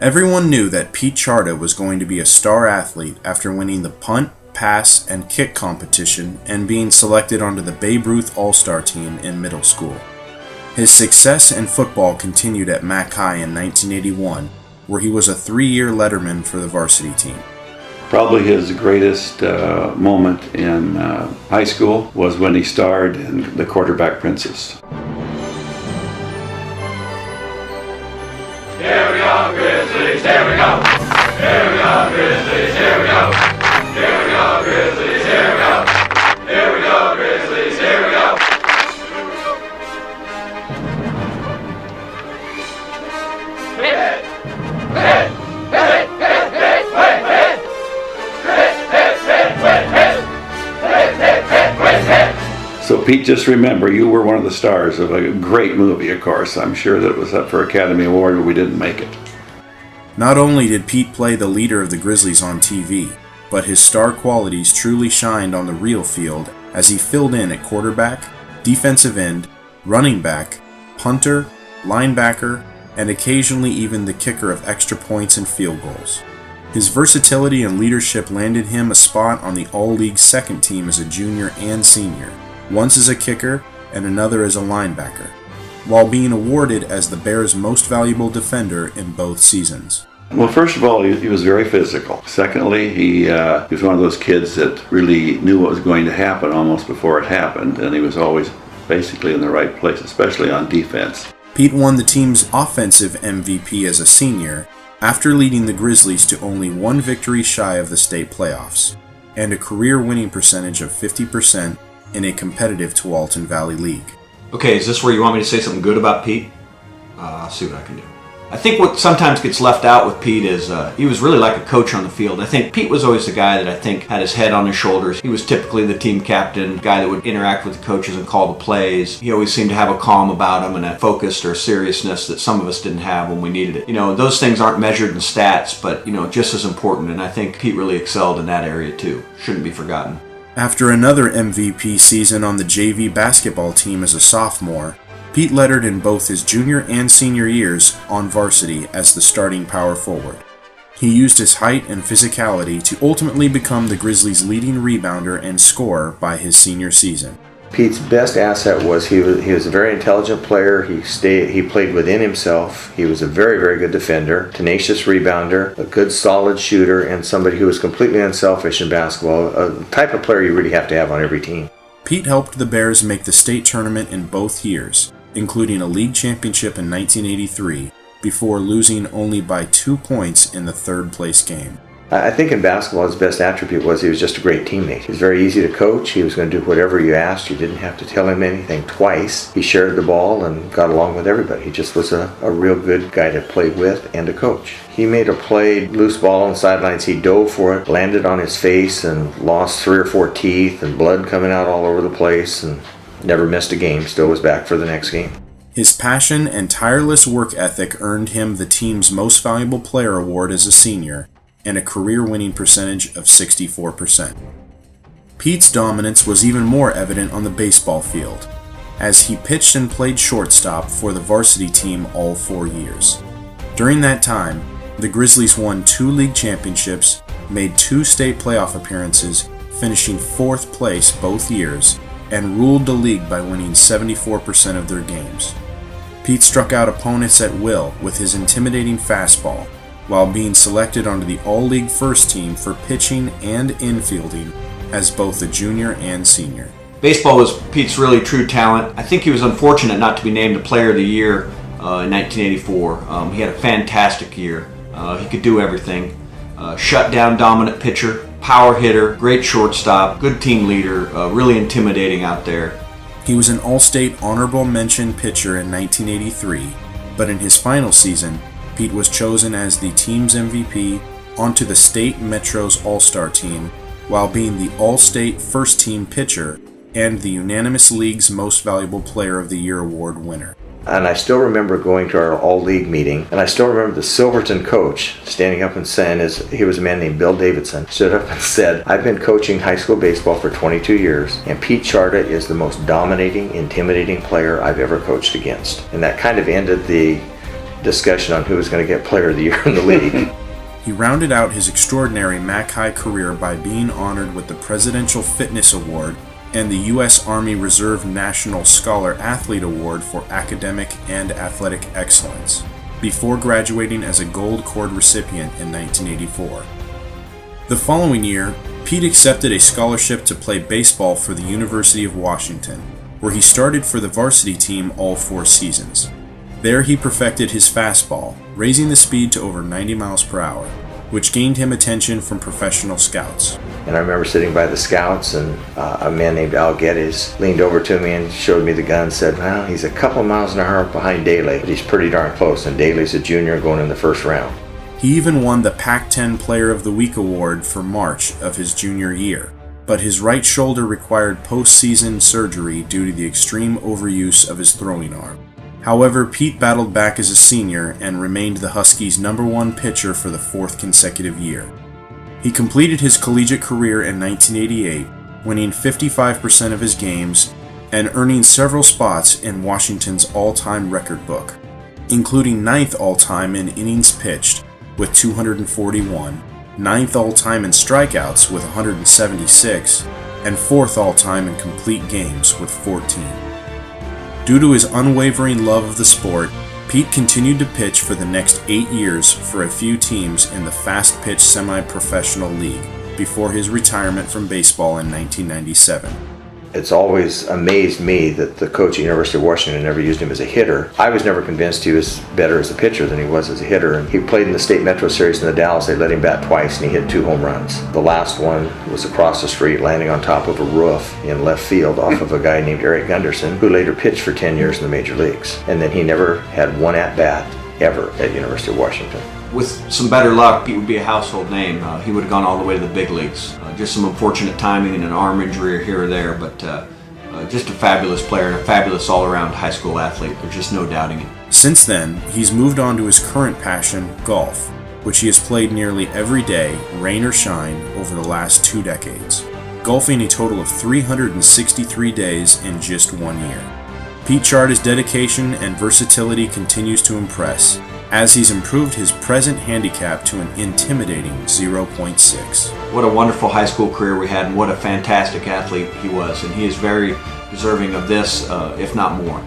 Everyone knew that Pete Charda was going to be a star athlete after winning the punt, pass, and kick competition and being selected onto the Babe Ruth All-Star team in middle school. His success in football continued at Mack High in 1981, where he was a 3-year letterman for the varsity team. Probably his greatest moment in high school was when he starred in The Quarterback Princess. Here we go, Grizzlies, here we go! Here we go, Grizzlies, here we go! Here we go, Grizzlies, here we go! Here we go, Grizzlies, here we go! Hit! Hit! Hit! Hit! Hit! Hit! Hit! So Pete, just remember, you were one of the stars of a great movie, of course. I'm sure that it was up for Academy Award, but we didn't make it. Not only did Pete play the leader of the Grizzlies on TV, but his star qualities truly shined on the real field as he filled in at quarterback, defensive end, running back, punter, linebacker, and occasionally even the kicker of extra points and field goals. His versatility and leadership landed him a spot on the All-League second team as a junior and senior, once as a kicker and another as a linebacker, while being awarded as the Bears' most valuable defender in both seasons. Well, first of all, he was very physical. Secondly, he was one of those kids that really knew what was going to happen almost before it happened, and he was always basically in the right place, especially on defense. Pete won the team's offensive MVP as a senior after leading the Grizzlies to only one victory shy of the state playoffs, and a career winning percentage of 50% in a competitive Tualatin Valley League. Okay, is this where you want me to say something good about Pete? I'll see what I can do. I think what sometimes gets left out with Pete is he was really like a coach on the field. I think Pete was always the guy that I think had his head on his shoulders. He was typically the team captain, guy that would interact with the coaches and call the plays. He always seemed to have a calm about him and a focus or seriousness that some of us didn't have when we needed it. You know, those things aren't measured in stats, but, you know, just as important. And I think Pete really excelled in that area too. Shouldn't be forgotten. After another MVP season on the JV basketball team as a sophomore, Pete lettered in both his junior and senior years on varsity as the starting power forward. He used his height and physicality to ultimately become the Grizzlies' leading rebounder and scorer by his senior season. Pete's best asset was he was a very intelligent player. He played within himself. He was a very, very good defender, tenacious rebounder, a good solid shooter, and somebody who was completely unselfish in basketball, a type of player you really have to have on every team. Pete helped the Bears make the state tournament in both years, including a league championship in 1983, before losing only by 2 points in the third-place game. I think in basketball his best attribute was he was just a great teammate. He was very easy to coach. He was going to do whatever you asked. You didn't have to tell him anything twice. He shared the ball and got along with everybody. He just was a real good guy to play with and to coach. He made a play, loose ball on the sidelines. He dove for it, landed on his face and lost 3 or 4 teeth and blood coming out all over the place and never missed a game. Still was back for the next game. His passion and tireless work ethic earned him the team's Most Valuable Player award as a senior and a career-winning percentage of 64%. Pete's dominance was even more evident on the baseball field, as he pitched and played shortstop for the varsity team all 4 years. During that time, the Grizzlies won 2 league championships, made 2 state playoff appearances, finishing 4th place both years, and ruled the league by winning 74% of their games. Pete struck out opponents at will with his intimidating fastball, while being selected onto the All-League first team for pitching and infielding as both a junior and senior. Baseball was Pete's really true talent. I think he was unfortunate not to be named a Player of the Year in 1984. He had a fantastic year. He could do everything. Shutdown dominant pitcher, power hitter, great shortstop, good team leader, really intimidating out there. He was an All-State honorable mention pitcher in 1983, but in his final season, Pete was chosen as the team's MVP onto the State Metro's All-Star team, while being the All-State first-team pitcher and the unanimous league's Most Valuable Player of the Year award winner. And I still remember going to our all-league meeting, and I still remember the Silverton coach standing up and saying, he was a man named Bill Davidson, stood up and said, "I've been coaching high school baseball for 22 years, and Pete Charda is the most dominating, intimidating player I've ever coached against." And that kind of ended the discussion on who was going to get Player of the Year in the league. He rounded out his extraordinary MAC High career by being honored with the Presidential Fitness Award and the U.S. Army Reserve National Scholar Athlete Award for academic and athletic excellence, before graduating as a Gold Cord recipient in 1984. The following year, Pete accepted a scholarship to play baseball for the University of Washington, where he started for the varsity team all 4 seasons. There he perfected his fastball, raising the speed to over 90 miles per hour, which gained him attention from professional scouts. And I remember sitting by the scouts, and a man named Al Geddes leaned over to me and showed me the gun and said, well, he's a couple miles an hour behind Daly, but he's pretty darn close, and Daly's a junior going in the first round. He even won the Pac-10 Player of the Week award for March of his junior year, but his right shoulder required postseason surgery due to the extreme overuse of his throwing arm. However, Pete battled back as a senior and remained the Huskies' #1 pitcher for the 4th consecutive year. He completed his collegiate career in 1988, winning 55% of his games and earning several spots in Washington's all-time record book, including 9th all-time in innings pitched with 241, 9th all-time in strikeouts with 176, and 4th all-time in complete games with 14. Due to his unwavering love of the sport, Pete continued to pitch for the next 8 years for a few teams in the fast-pitch semi-professional league before his retirement from baseball in 1997. It's always amazed me that the coach at University of Washington never used him as a hitter. I was never convinced he was better as a pitcher than he was as a hitter. And he played in the State Metro Series in the Dalles. They let him bat twice, and he hit 2 home runs. The last one was across the street, landing on top of a roof in left field off of a guy named Eric Gunderson, who later pitched for 10 years in the major leagues. And then he never had one at-bat ever at University of Washington. With some better luck, Pete would be a household name. He would have gone all the way to the big leagues. Just some unfortunate timing and an arm injury here or there, but just a fabulous player and a fabulous all-around high school athlete. There's just no doubting it. Since then, he's moved on to his current passion, golf, which he has played nearly every day, rain or shine, over the last 2 decades, golfing a total of 363 days in just 1 year. Pete Charda's dedication and versatility continues to impress, as he's improved his present handicap to an intimidating 0.6. What a wonderful high school career we had, and what a fantastic athlete he was, and he is very deserving of this, if not more.